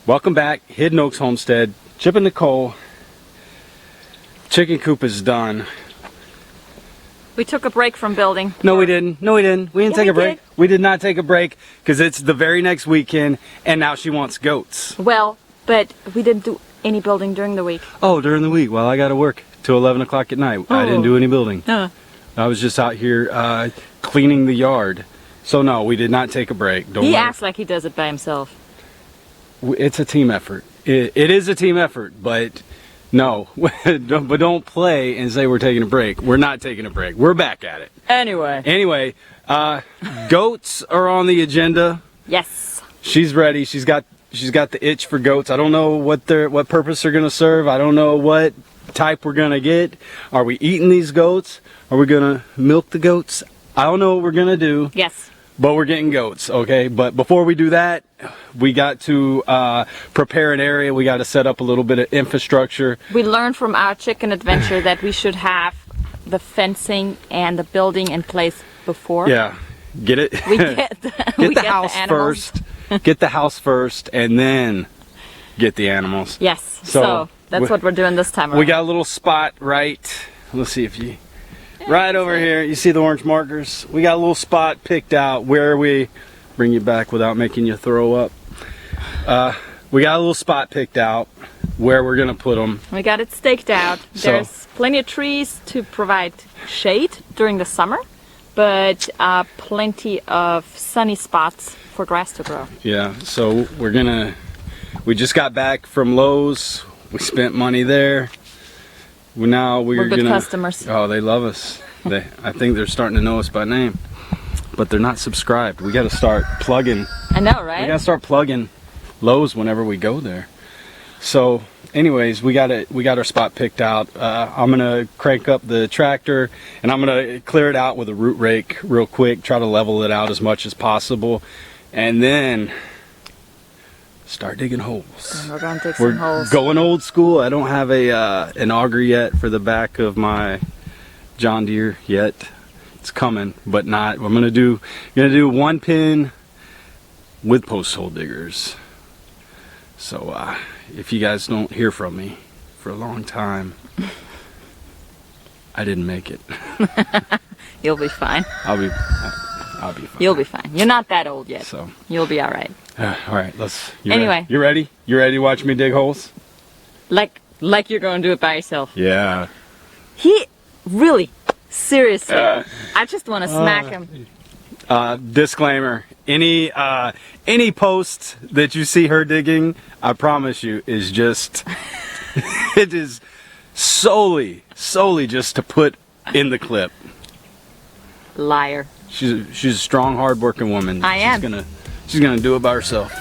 Welcome back, Hidden Oaks Homestead. Chip and Nicole. Chicken coop is done. We took a break from building. No, we didn't. No, we didn't. We didn't take a break. We did not take a break because it's the very next weekend, and now she wants goats. Well, but we didn't do any building during the week. Oh, during the week? Well, I got to work till 11 o'clock at night. I didn't do any building. I was just out here cleaning the yard. So no, we did not take a break. Don't he worry. acts like he does it by himself. It's a team effort. It is a team effort, but no. But don't play and say we're taking a break. We're not taking a break. We're back at it. Anyway, goats are on the agenda. yes. She's ready. She's got the itch for goats. I don't know what purpose they're gonna serve. I don't know what type we're gonna get. Are we eating these goats? Are we gonna milk the goats? I don't know what we're gonna do. Yes. But we're getting goats, okay? But before we do that, we got to prepare an area. We got to set up a little bit of infrastructure. We learned from our chicken adventure that we should have the fencing and the building in place before. Yeah, get it. We get the house first. Get the house first, and then get the animals. Yes. So that's what we're doing this time around. We got a little spot right. Let's see if you. Right over here, you see the orange markers? We got a little spot picked out where we bring you back without making you throw up. We got a little spot picked out where we're gonna put them. We got it staked out. So, there's plenty of trees to provide shade during the summer, but plenty of sunny spots for grass to grow. Yeah, so we just got back from Lowe's. We spent money there. We're good customers. Oh, they love us. I think they're starting to know us by name, but they're not subscribed. We got to start plugging. I know, right? We got to start plugging Lowe's whenever we go there. So, anyways, we got our spot picked out. I'm gonna crank up the tractor and I'm gonna clear it out with a root rake real quick. Try to level it out as much as possible, and then start digging holes. And we're going to dig some holes. Going old school. I don't have an auger yet for the back of my John Deere yet. It's coming, but not. I'm gonna do one pin with post hole diggers. So if you guys don't hear from me for a long time, I didn't make it. You'll be fine. I'll be fine. You'll be fine. You're not that old yet. So you'll be all right. all right, Anyway. You ready? You ready to watch me dig holes? Like you're going to do it by yourself. Yeah. He really, seriously. I just want to smack him. Disclaimer: any post that you see her digging, I promise you, is just it is solely just to put in the clip. Liar. She's a strong, hard-working woman. I am. She's gonna do it by herself.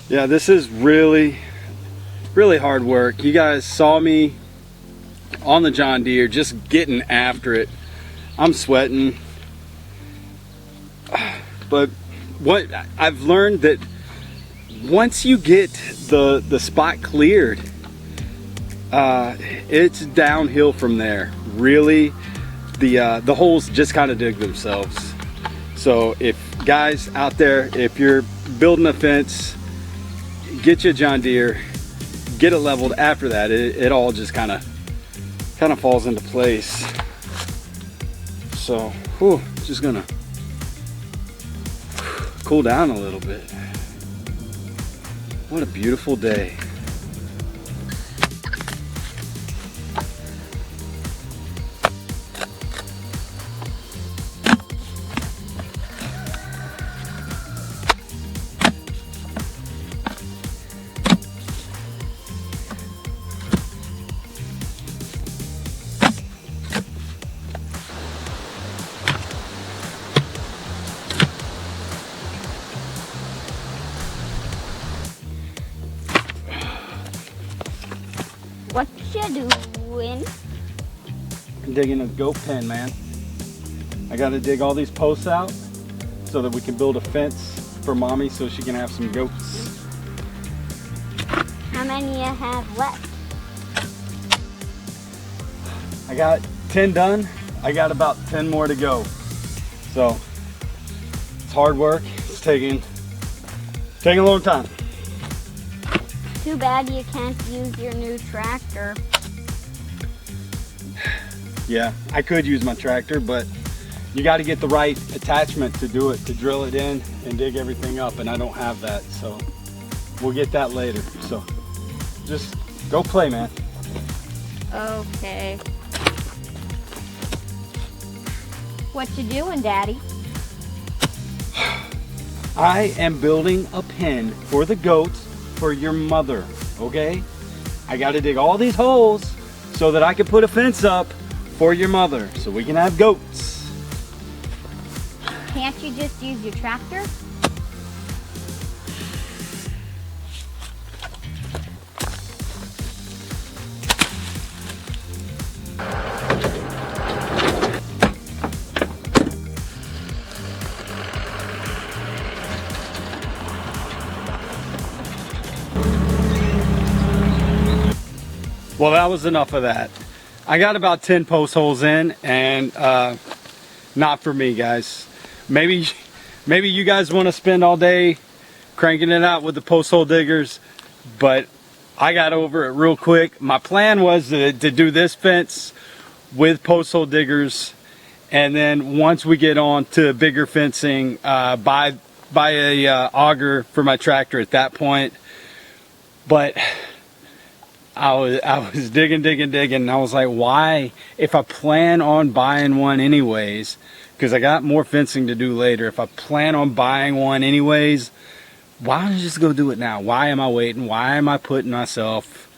Yeah, this is really hard work. You guys saw me on the John Deere just getting after it. I'm sweating. But what I've learned that once you get the spot cleared, it's downhill from there. Really, the holes just kind of dig themselves. So if guys out there, if you're building a fence, get you a John Deere, get it leveled. After that, it all just kind of falls into place. So, just gonna cool down a little bit. What a beautiful day. What you doing? I'm digging a goat pen, man. I gotta dig all these posts out so that we can build a fence for mommy so she can have some goats. How many you have left? I got 10 done. I got about 10 more to go. So it's hard work. It's taking a long time. Too bad you can't use your new tractor. Yeah, I could use my tractor, but you got to get the right attachment to do it, to drill it in and dig everything up, and I don't have that, so we'll get that later. So just go play, man. Okay. What you doing, Daddy? I am building a pen for the goats for your mother, okay? I got to dig all these holes so that I can put a fence up for your mother so we can have goats. Can't you just use your tractor? Well, that was enough of that. I got about 10 post holes in, and not for me, guys. Maybe you guys want to spend all day cranking it out with the post hole diggers, but I got over it real quick. My plan was to do this fence with post hole diggers, and then once we get on to bigger fencing, buy a auger for my tractor at that point. But I was digging, and I was like, why, if I plan on buying one anyways, because I got more fencing to do later, if I plan on buying one anyways, why don't I just go do it now? Why am I waiting? Why am I putting myself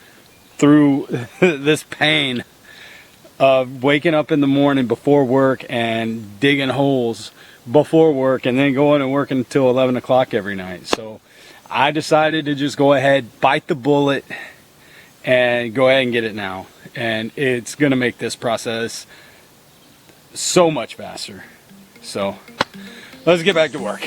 through this pain of waking up in the morning before work and digging holes before work and then going and working until 11 o'clock every night? So I decided to just go ahead, bite the bullet, and go ahead and get it now. And it's gonna make this process so much faster. So let's get back to work.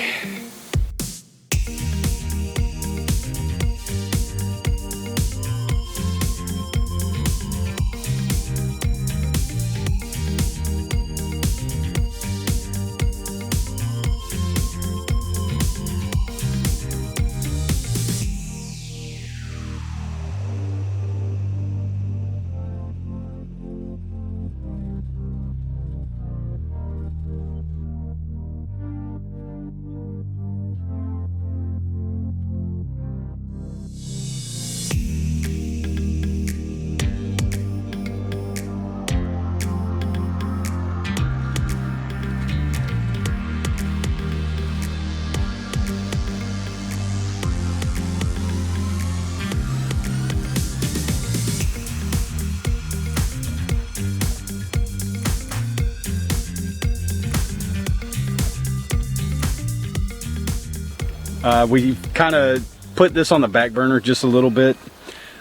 We kind of put this on the back burner just a little bit,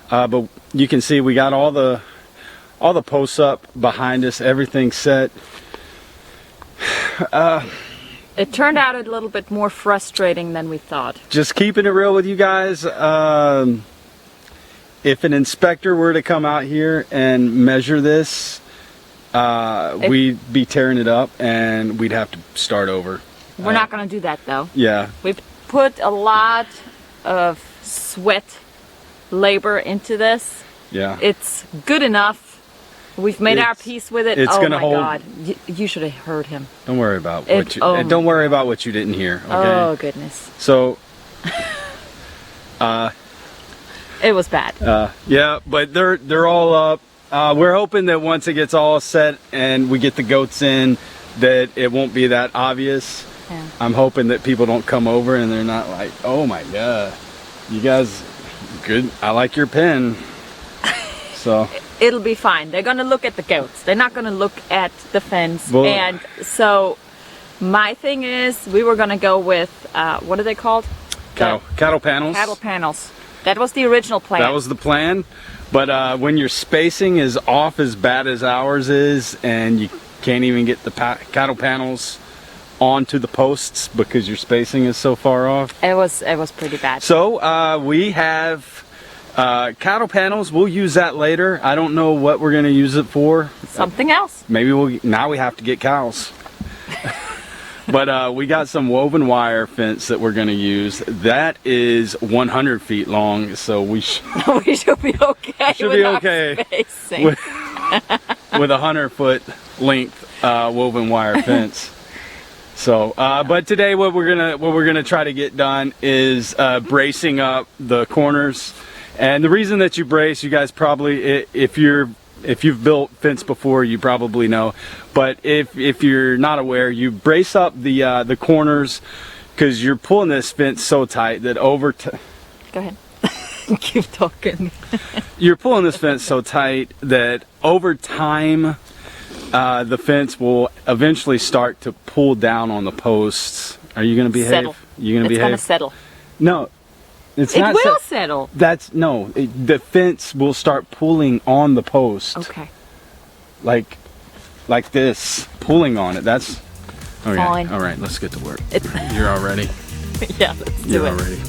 but you can see we got all the posts up behind us, everything set. It turned out a little bit more frustrating than we thought. Just keeping it real with you guys, if an inspector were to come out here and measure this, we'd be tearing it up and we'd have to start over. We're not going to do that though. Yeah. We've put a lot of sweat, labor into this. Yeah. It's good enough. We've made our peace with it. It's oh gonna my hold. God. You should have heard him. Don't worry about It- what you oh. don't worry about what you didn't hear, okay? Oh goodness. So It was bad. yeah, but they're all up. We're hoping that once it gets all set and we get the goats in, that it won't be that obvious. Yeah. I'm hoping that people don't come over and they're not like, oh my God, you guys, good, I like your pen. So It'll be fine. They're going to look at the goats. They're not going to look at the fence. Well- and so my thing is, we were going to go with, what are they called? cattle panels. Cattle panels. That was the original plan. That was the plan, but when your spacing is off as bad as ours is, and you can't even get the cattle panels onto the posts because your spacing is so far off. It was pretty bad. So we have Cattle panels, we'll use that later. I don't know what we're gonna use it for. Something else. Maybe now we have to get cows. But we got some woven wire fence that we're going to use. That is 100 feet long, so we should be okay. Should with be our okay spacing. with a 100-foot length woven wire fence. So, but today what we're gonna try to get done is bracing up the corners. And the reason that you brace, you guys probably, if you've built fence before, you probably know. But if you're not aware, you brace up the corners because you're pulling this fence so tight that over time. Go ahead. Keep talking. You're pulling this fence so tight that over time, the fence will eventually start to pull down on the posts. Are you going to behave? Settle. You going to behave? It's going to settle. No. It's It not will settle. That's no. The fence will start pulling on the post. Okay. Like this, pulling on it. That's okay. Fine. All right, let's get to work. It's You're all ready. yeah, let's do You're it. all ready.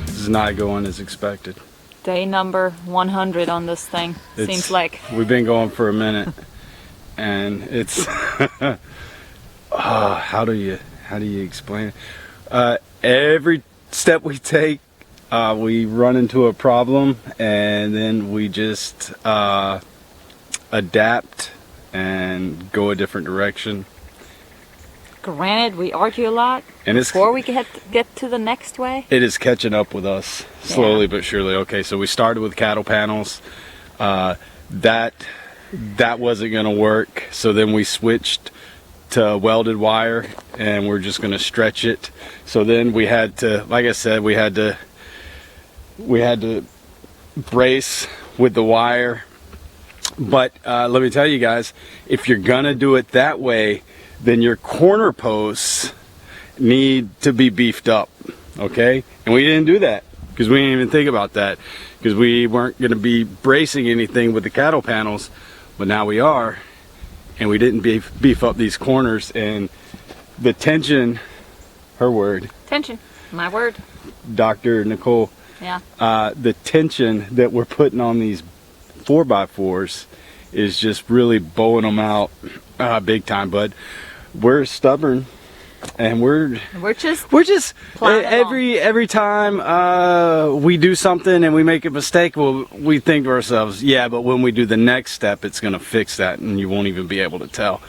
This is not going as expected. Day number 100 on this thing. Seems like. We've been going for a minute, and it's how do you explain it? Every step we take, we run into a problem, and then we just adapt and go a different direction. Granted, we argue a lot And it's before we get to the next way. It is catching up with us slowly but surely. Okay, so we started with cattle panels. That wasn't going to work. So then we switched to welded wire, and we're just going to stretch it. So then we had to, like I said, we had to brace with the wire. But let me tell you guys, if you're going to do it that way, then your corner posts need to be beefed up, okay? And we didn't do that because we didn't even think about that because we weren't going to be bracing anything with the cattle panels, but now we are, and we didn't beef up these corners, and the tension, her word. Tension, my word. Dr. Nicole. Yeah. The tension that we're putting on these 4x4s is just really bowing them out big time, but we're stubborn, and we're just every time we do something and we make a mistake, well, we think to ourselves, yeah, but when we do the next step, it's going to fix that, and you won't even be able to tell.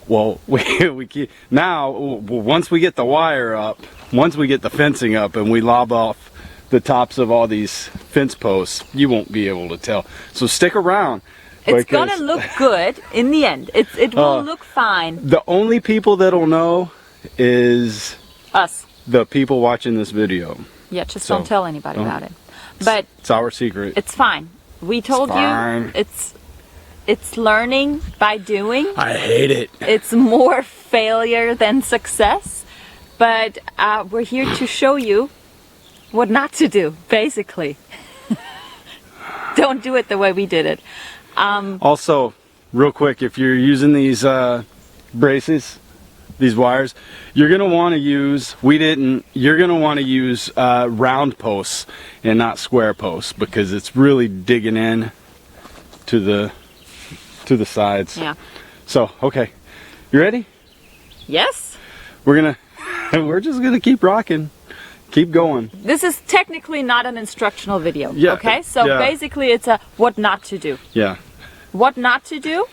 Well, we keep, now once we get the wire up, once we get the fencing up, and we lob off the tops of all these fence posts, you won't be able to tell. So stick around. It's gonna look good in the end. It will look fine. The only people that'll know is Us. the people watching this video. Yeah, just don't tell anybody about it. But it's our secret. it's fine. We told you it's learning by doing. I hate it. It's more failure than success. But we're here to show you what not to do, basically. Don't do it the way we did it. Also, real quick, if you're using these braces, these wires, you're gonna want to use. You're gonna want to use round posts and not square posts because it's really digging in to the sides. Yeah. So, okay, you ready? Yes. We're just gonna keep rocking, keep going. This is technically not an instructional video. Yeah, Okay. So yeah. basically, it's a what not to do. Yeah. What not to do,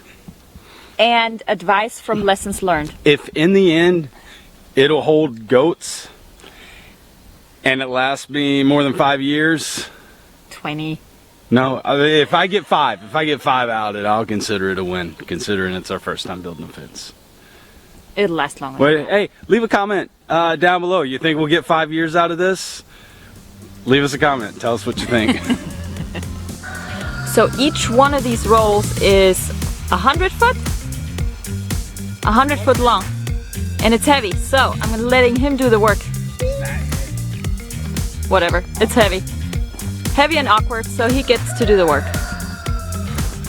and advice from lessons learned. If in the end it'll hold goats and it lasts me more than 5 years, 20. No, I mean, if I get five out of it, I'll consider it a win, considering it's our first time building a fence. It'll last longer. Wait, hey, leave a comment down below. You think we'll get 5 years out of this? Leave us a comment. Tell us what you think. So each one of these rolls is 100 foot? 100 foot long. And it's heavy, so I'm letting him do the work. Whatever, it's heavy. Heavy and awkward, so he gets to do the work.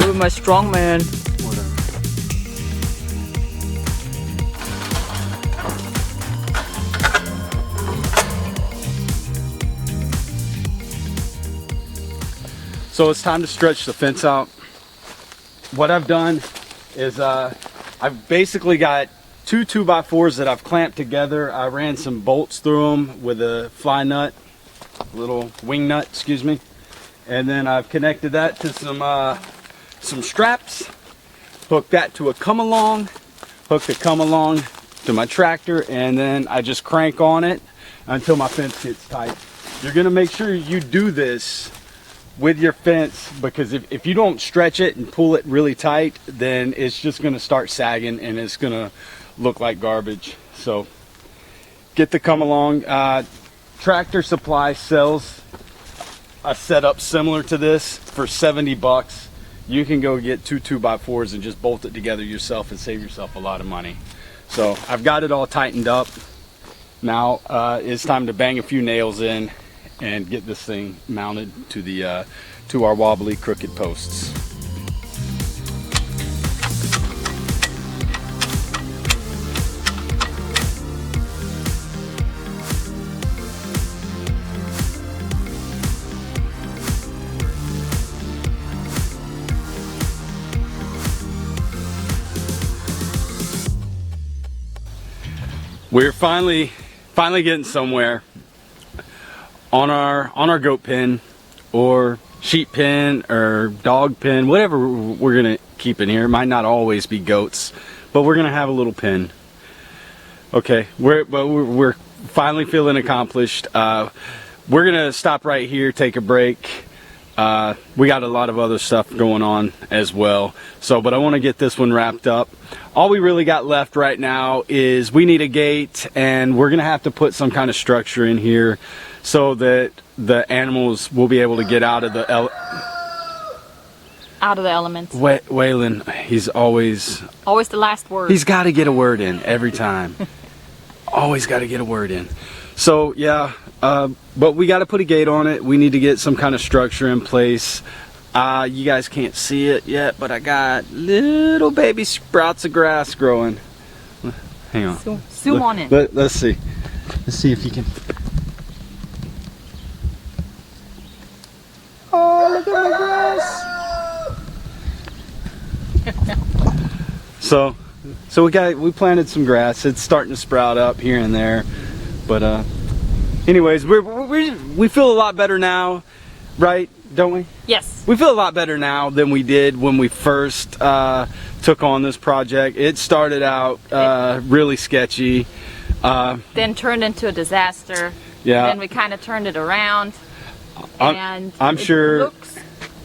Ooh, my strong man. So it's time to stretch the fence out. What I've done is I've basically got 2 2x4s that I've clamped together. I ran some bolts through them with a fly nut, little wing nut, excuse me. And then I've connected that to some straps, hooked that to a come along, hooked the come along to my tractor, and then I just crank on it until my fence gets tight. You're gonna make sure you do this with your fence, because if you don't stretch it and pull it really tight, then it's just gonna start sagging and it's gonna look like garbage. So get the come along. Tractor Supply sells a setup similar to this for 70 bucks. You can go get 2 2x4s and just bolt it together yourself and save yourself a lot of money. So I've got it all tightened up. Now it's time to bang a few nails in and get this thing mounted to the to our wobbly crooked posts. We're finally getting somewhere. On our goat pen or sheep pen or dog pen, whatever we're gonna keep in here. It might not always be goats, but we're gonna have a little pen. Okay, we're finally feeling accomplished. We're gonna stop right here, take a break. We got a lot of other stuff going on as well. So, but I want to get this one wrapped up. All we really got left right now is we need a gate, and we're gonna have to put some kind of structure in here so that the animals will be able to get out of the elements. Waylon, he's always the last word. He's got to get a word in every time. Always got to get a word in. So yeah, but we got to put a gate on it. We need to get some kind of structure in place. You guys can't see it yet, but I got little baby sprouts of grass growing. Hang on. Zoom on in. Let's see. Let's see if you can. Oh, look at my grass. So we planted some grass. It's starting to sprout up here and there, but anyways, we feel a lot better now, right? Don't we? Yes. We feel a lot better now than we did when we first took on this project. It started out really sketchy. Then turned into a disaster. Yeah. Then we kind of turned it around. And I'm sure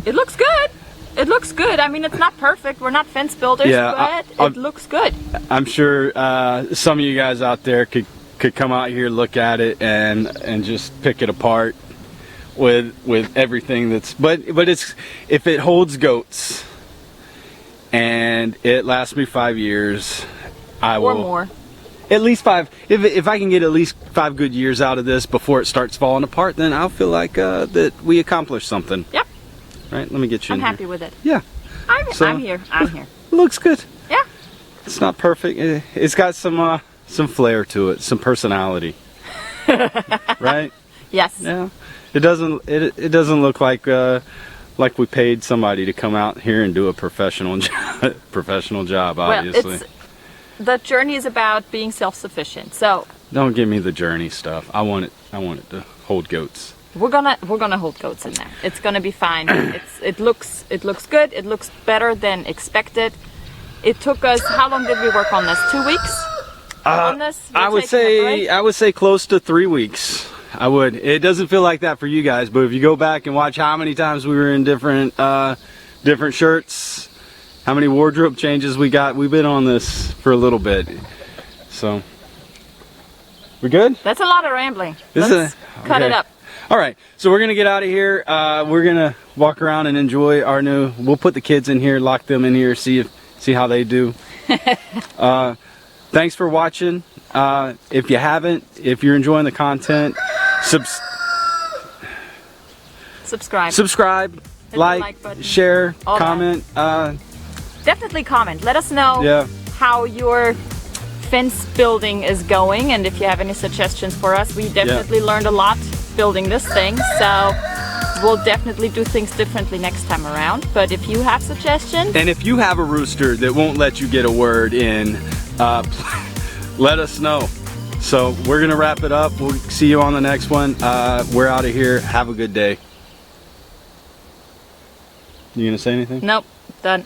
it looks good. It looks good. I mean, it's not perfect. We're not fence builders, yeah, but it looks good. I'm sure some of you guys out there could come out here, look at it, and just pick it apart with everything that's. But it's, if it holds goats and it lasts me 5 years, I will. Or more. At least 5. If I can get at least 5 good years out of this before it starts falling apart, then I'll feel like that we accomplished something. Yep. Right. Let me get you. I'm happy with it. Yeah. I'm here. I'm here. It looks good. Yeah. It's not perfect. It's got some flair to it, some personality. Right. Yes. Yeah. It doesn't look like we paid somebody to come out here and do a professional job. Obviously. Well, the journey is about being self-sufficient. So don't give me the journey stuff. I want it to hold goats. We're gonna hold goats in there. It's gonna be fine. It looks good. It looks better than expected. It took us, how long did we work on this? 2 weeks on this? I would say close to 3 weeks. I would. It doesn't feel like that for you guys, but if you go back and watch how many times we were in different shirts, how many wardrobe changes we got, we've been on this for a little bit. So, we good? That's a lot of rambling. This Let's cut it okay. up. All right, so we're gonna get out of here. We're gonna walk around and enjoy our new. We'll put the kids in here, lock them in here, see how they do. Thanks for watching. If you haven't, if you're enjoying the content, Subscribe. subscribe, the like, like button. share, All that. comment. Definitely comment. Let us know Yeah. how your fence building is going, and if you have any suggestions for us. We definitely learned a lot building this thing, so we'll definitely do things differently next time around. But if you have suggestions, And if you have a rooster that won't let you get a word in, let us know. So we're gonna wrap it up. We'll see you on the next one. We're out of here. Have a good day. You gonna say anything? nope, done.